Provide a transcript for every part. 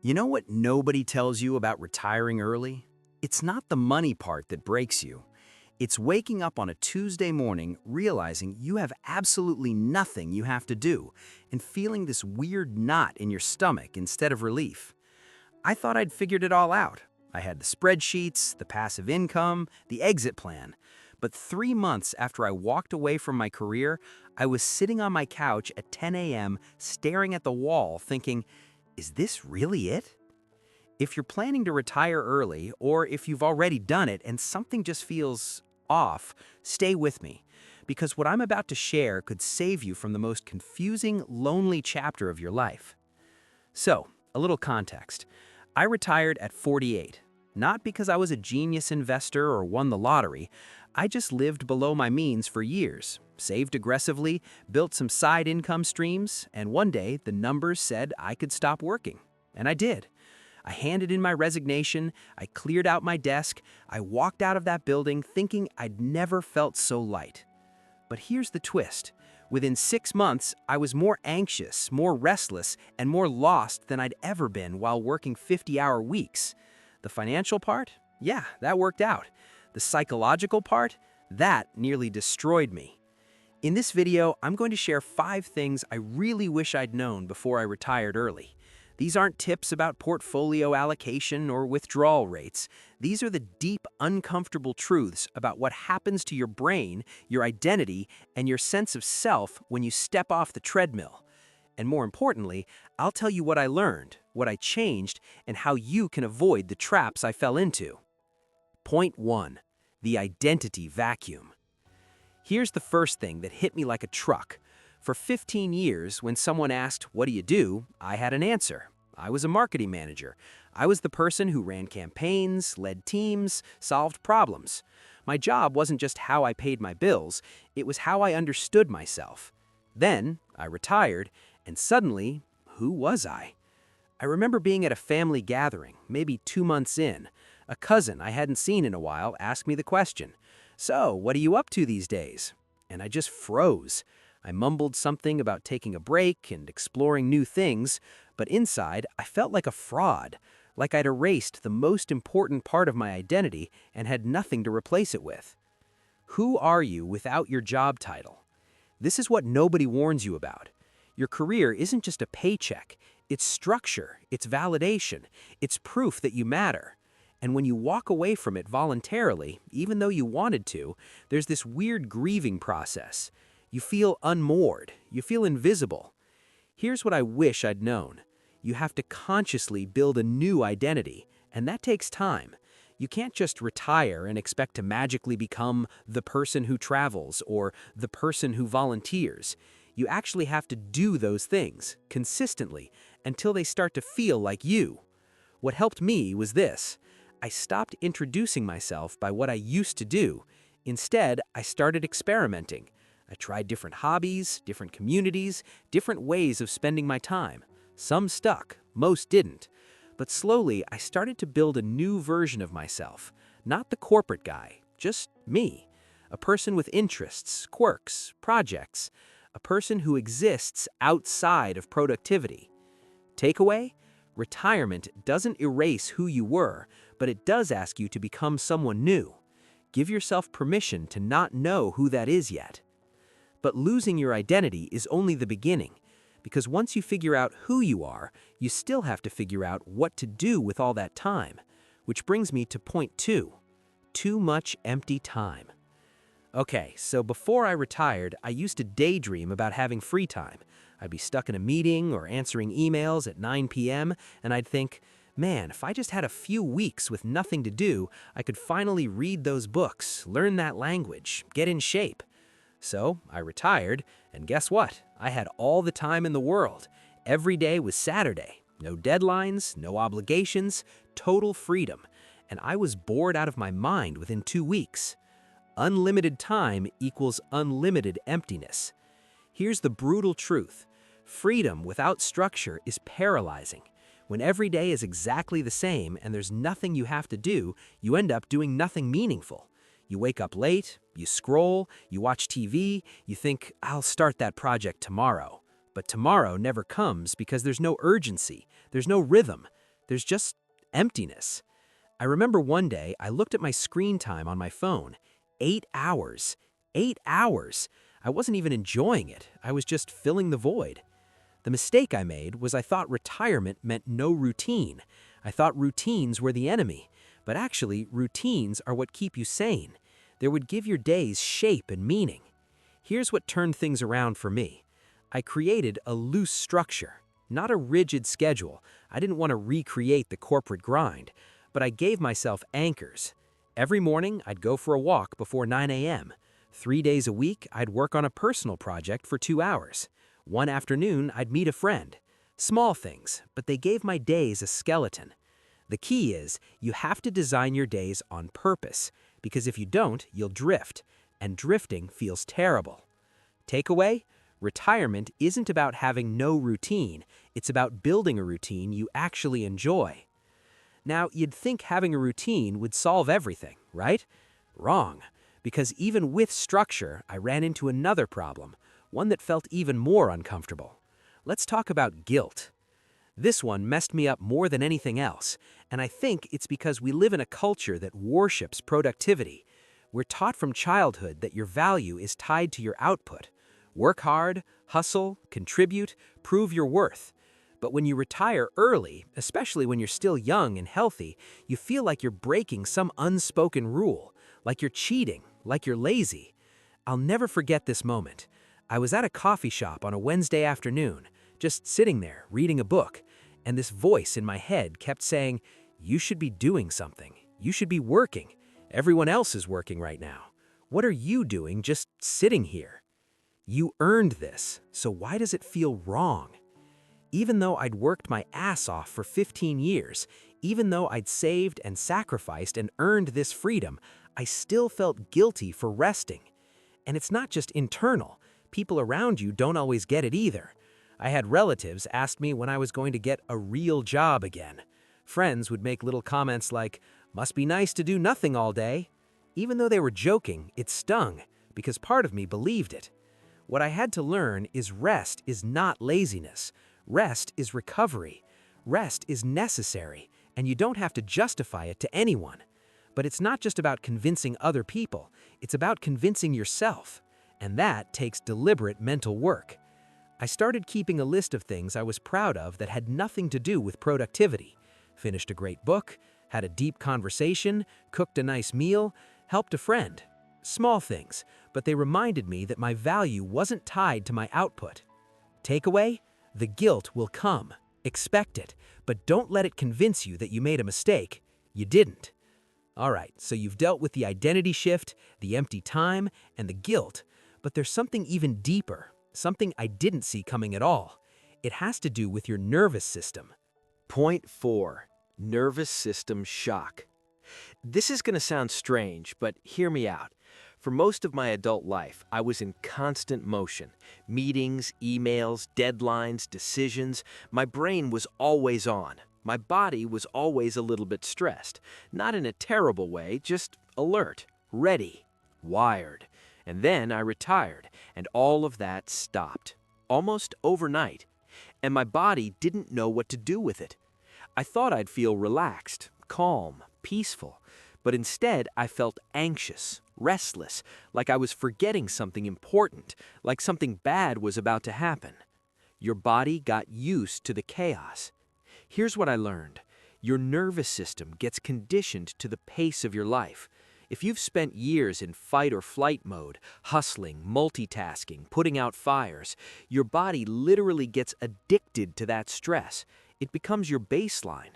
You know what nobody tells you about retiring early? It's not the money part that breaks you. It's waking up on a Tuesday morning realizing you have absolutely nothing you have to do and feeling this weird knot in your stomach instead of relief. I thought I'd figured it all out. I had the spreadsheets, the passive income, the exit plan. But 3 months after I walked away from my career, I was sitting on my couch at 10 a.m. staring at the wall thinking, is this really it? If you're planning to retire early, or if you've already done it and something just feels off, stay with me. Because what I'm about to share could save you from the most confusing, lonely chapter of your life. So, a little context. I retired at 48. Not because I was a genius investor or won the lottery. I just lived below my means for years, saved aggressively, built some side income streams, and one day the numbers said I could stop working. And I did. I handed in my resignation, I cleared out my desk, I walked out of that building thinking I'd never felt so light. But here's the twist. Within 6 months, I was more anxious, more restless, and more lost than I'd ever been while working 50-hour weeks. The financial part? Yeah, that worked out. The psychological part? That nearly destroyed me. In this video, I'm going to share 5 things I really wish I'd known before I retired early. These aren't tips about portfolio allocation or withdrawal rates. These are the deep, uncomfortable truths about what happens to your brain, your identity, and your sense of self when you step off the treadmill. And more importantly, I'll tell you what I learned, what I changed, and how you can avoid the traps I fell into. Point 1. The identity vacuum. Here's the first thing that hit me like a truck. For 15 years, when someone asked, "What do you do?" I had an answer. I was a marketing manager. I was the person who ran campaigns, led teams, solved problems. My job wasn't just how I paid my bills, it was how I understood myself. Then, I retired, and suddenly, who was I? I remember being at a family gathering, maybe 2 months in. A cousin I hadn't seen in a while asked me the question, "So, what are you up to these days?" And I just froze. I mumbled something about taking a break and exploring new things, but inside I felt like a fraud, like I'd erased the most important part of my identity and had nothing to replace it with. Who are you without your job title? This is what nobody warns you about. Your career isn't just a paycheck, it's structure, it's validation, it's proof that you matter. And when you walk away from it voluntarily, even though you wanted to, there's this weird grieving process. You feel unmoored. You feel invisible. Here's what I wish I'd known. You have to consciously build a new identity, and that takes time. You can't just retire and expect to magically become the person who travels or the person who volunteers. You actually have to do those things, consistently, until they start to feel like you. What helped me was this. I stopped introducing myself by what I used to do. Instead, I started experimenting. I tried different hobbies, different communities, different ways of spending my time. Some stuck, most didn't. But slowly, I started to build a new version of myself. Not the corporate guy, just me. A person with interests, quirks, projects. A person who exists outside of productivity. Takeaway? Retirement doesn't erase who you were, but it does ask you to become someone new. Give yourself permission to not know who that is yet. But losing your identity is only the beginning, because once you figure out who you are, you still have to figure out what to do with all that time. Which brings me to point 2, too much empty time. Okay, so before I retired, I used to daydream about having free time. I'd be stuck in a meeting or answering emails at 9 p.m., and I'd think, man, if I just had a few weeks with nothing to do, I could finally read those books, learn that language, get in shape. So I retired, and guess what? I had all the time in the world. Every day was Saturday. No deadlines, no obligations, total freedom. And I was bored out of my mind within 2 weeks. Unlimited time equals unlimited emptiness. Here's the brutal truth. Freedom without structure is paralyzing. When every day is exactly the same and there's nothing you have to do, you end up doing nothing meaningful. You wake up late, you scroll, you watch TV, you think, I'll start that project tomorrow. But tomorrow never comes because there's no urgency, there's no rhythm. There's just emptiness. I remember one day I looked at my screen time on my phone. 8 hours. 8 hours. I wasn't even enjoying it. I was just filling the void. The mistake I made was I thought retirement meant no routine. I thought routines were the enemy. But actually, routines are what keep you sane. They would give your days shape and meaning. Here's what turned things around for me. I created a loose structure, not a rigid schedule. I didn't want to recreate the corporate grind, but I gave myself anchors. Every morning, I'd go for a walk before 9 a.m. 3 days a week, I'd work on a personal project for 2 hours. One afternoon, I'd meet a friend. Small things, but they gave my days a skeleton. The key is, you have to design your days on purpose, because if you don't, you'll drift, and drifting feels terrible. Takeaway? Retirement isn't about having no routine, it's about building a routine you actually enjoy. Now, you'd think having a routine would solve everything, right? Wrong, because even with structure, I ran into another problem, one that felt even more uncomfortable. Let's talk about guilt. This one messed me up more than anything else, and I think it's because we live in a culture that worships productivity. We're taught from childhood that your value is tied to your output. Work hard, hustle, contribute, prove your worth. But when you retire early, especially when you're still young and healthy, you feel like you're breaking some unspoken rule, like you're cheating, like you're lazy. I'll never forget this moment. I was at a coffee shop on a Wednesday afternoon, just sitting there reading a book, and this voice in my head kept saying, "You should be doing something. You should be working. Everyone else is working right now. What are you doing just sitting here? You earned this, so why does it feel wrong?" Even though I'd worked my ass off for 15 years, even though I'd saved and sacrificed and earned this freedom, I still felt guilty for resting. And it's not just internal. People around you don't always get it either. I had relatives ask me when I was going to get a real job again. Friends would make little comments like, "Must be nice to do nothing all day." Even though they were joking, it stung, because part of me believed it. What I had to learn is rest is not laziness. Rest is recovery. Rest is necessary, and you don't have to justify it to anyone. But it's not just about convincing other people, it's about convincing yourself. And that takes deliberate mental work. I started keeping a list of things I was proud of that had nothing to do with productivity. Finished a great book, had a deep conversation, cooked a nice meal, helped a friend. Small things, but they reminded me that my value wasn't tied to my output. Takeaway? The guilt will come. Expect it, but don't let it convince you that you made a mistake. You didn't. All right, so you've dealt with the identity shift, the empty time, and the guilt, but there's something even deeper. Something I didn't see coming at all. It has to do with your nervous system. Point 4. Nervous system shock. This is going to sound strange, but hear me out. For most of my adult life, I was in constant motion. Meetings, emails, deadlines, decisions. My brain was always on. My body was always a little bit stressed. Not in a terrible way, just alert, ready, wired. And then I retired, and all of that stopped, almost overnight. And my body didn't know what to do with it. I thought I'd feel relaxed, calm, peaceful, but instead I felt anxious, restless, like I was forgetting something important, like something bad was about to happen. Your body got used to the chaos. Here's what I learned. Your nervous system gets conditioned to the pace of your life. If you've spent years in fight or flight mode, hustling, multitasking, putting out fires, your body literally gets addicted to that stress. It becomes your baseline.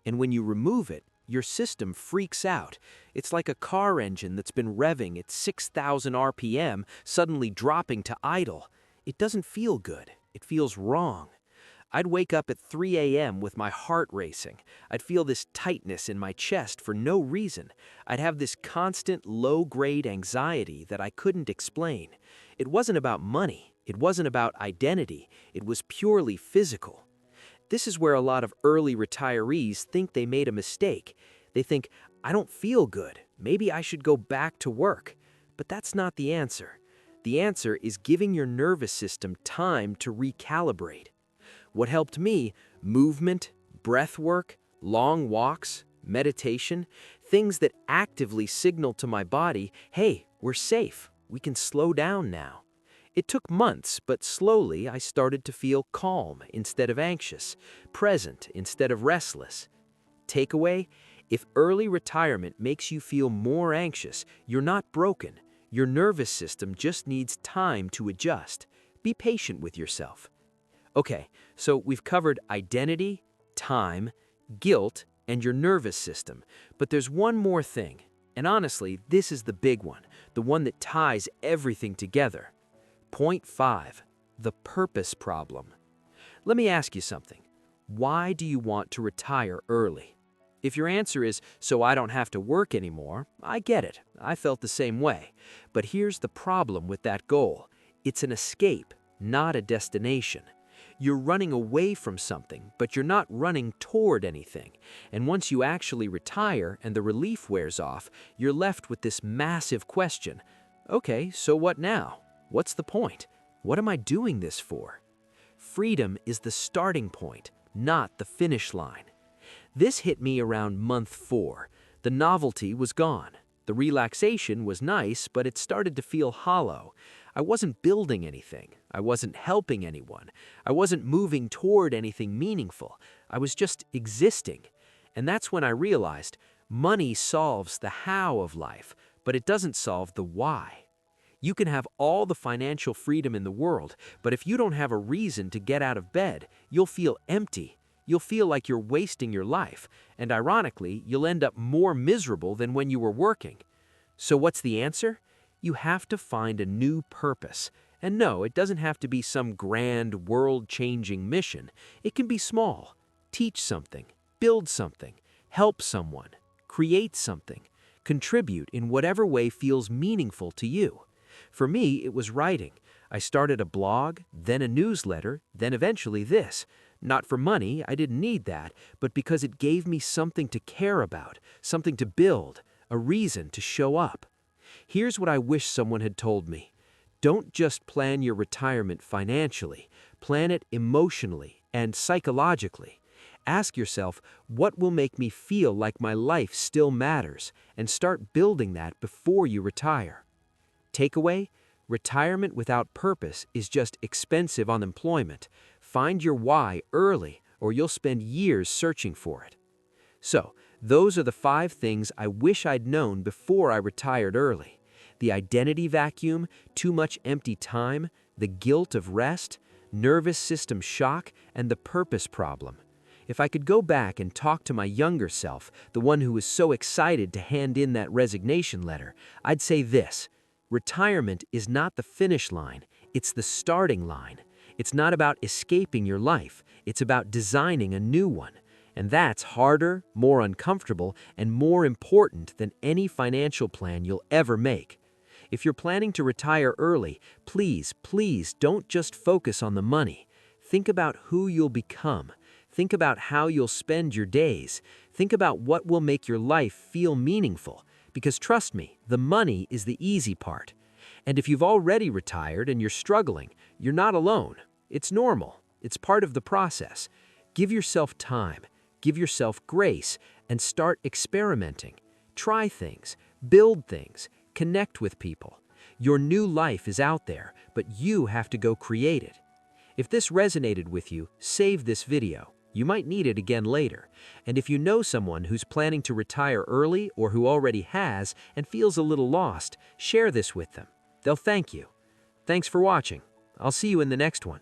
And when you remove it, your system freaks out. It's like a car engine that's been revving at 6,000 RPM suddenly dropping to idle. It doesn't feel good. It feels wrong. I'd wake up at 3 a.m. with my heart racing. I'd feel this tightness in my chest for no reason. I'd have this constant low-grade anxiety that I couldn't explain. It wasn't about money. It wasn't about identity. It was purely physical. This is where a lot of early retirees think they made a mistake. They think, "I don't feel good. Maybe I should go back to work." But that's not the answer. The answer is giving your nervous system time to recalibrate. What helped me? Movement, breath work, long walks, meditation, things that actively signal to my body, hey, we're safe, we can slow down now. It took months, but slowly I started to feel calm instead of anxious, present instead of restless. Takeaway: if early retirement makes you feel more anxious, you're not broken. Your nervous system just needs time to adjust. Be patient with yourself. Okay, so we've covered identity, time, guilt, and your nervous system. But there's one more thing, and honestly, this is the big one, the one that ties everything together. Point 5, the purpose problem. Let me ask you something. Why do you want to retire early? If your answer is, so I don't have to work anymore, I get it. I felt the same way. But here's the problem with that goal. It's an escape, not a destination. You're running away from something, but you're not running toward anything. And once you actually retire and the relief wears off, you're left with this massive question. Okay, so what now? What's the point? What am I doing this for? Freedom is the starting point, not the finish line. This hit me around month 4. The novelty was gone. The relaxation was nice, but it started to feel hollow. I wasn't building anything. I wasn't helping anyone. I wasn't moving toward anything meaningful. I was just existing. And that's when I realized money solves the how of life, but it doesn't solve the why. You can have all the financial freedom in the world, but if you don't have a reason to get out of bed, you'll feel empty. You'll feel like you're wasting your life, and ironically, you'll end up more miserable than when you were working. So what's the answer? You have to find a new purpose. And no, it doesn't have to be some grand, world-changing mission. It can be small. Teach something, build something, help someone, create something, contribute in whatever way feels meaningful to you. For me, it was writing. I started a blog, then a newsletter, then eventually this. Not for money, I didn't need that, but because it gave me something to care about, something to build, a reason to show up. Here's what I wish someone had told me. Don't just plan your retirement financially, plan it emotionally and psychologically. Ask yourself, what will make me feel like my life still matters, and start building that before you retire. Takeaway: retirement without purpose is just expensive unemployment. Find your why early, or you'll spend years searching for it. So, those are the 5 things I wish I'd known before I retired early. The identity vacuum, too much empty time, the guilt of rest, nervous system shock, and the purpose problem. If I could go back and talk to my younger self, the one who was so excited to hand in that resignation letter, I'd say this: retirement is not the finish line, it's the starting line. It's not about escaping your life, it's about designing a new one. And that's harder, more uncomfortable, and more important than any financial plan you'll ever make. If you're planning to retire early, please don't just focus on the money. Think about who you'll become. Think about how you'll spend your days. Think about what will make your life feel meaningful. Because trust me, the money is the easy part. And if you've already retired and you're struggling, you're not alone. It's normal. It's part of the process. Give yourself time. Give yourself grace and start experimenting. Try things, build things, connect with people. Your new life is out there, but you have to go create it. If this resonated with you, save this video. You might need it again later. And if you know someone who's planning to retire early or who already has and feels a little lost, share this with them. They'll thank you. Thanks for watching. I'll see you in the next one.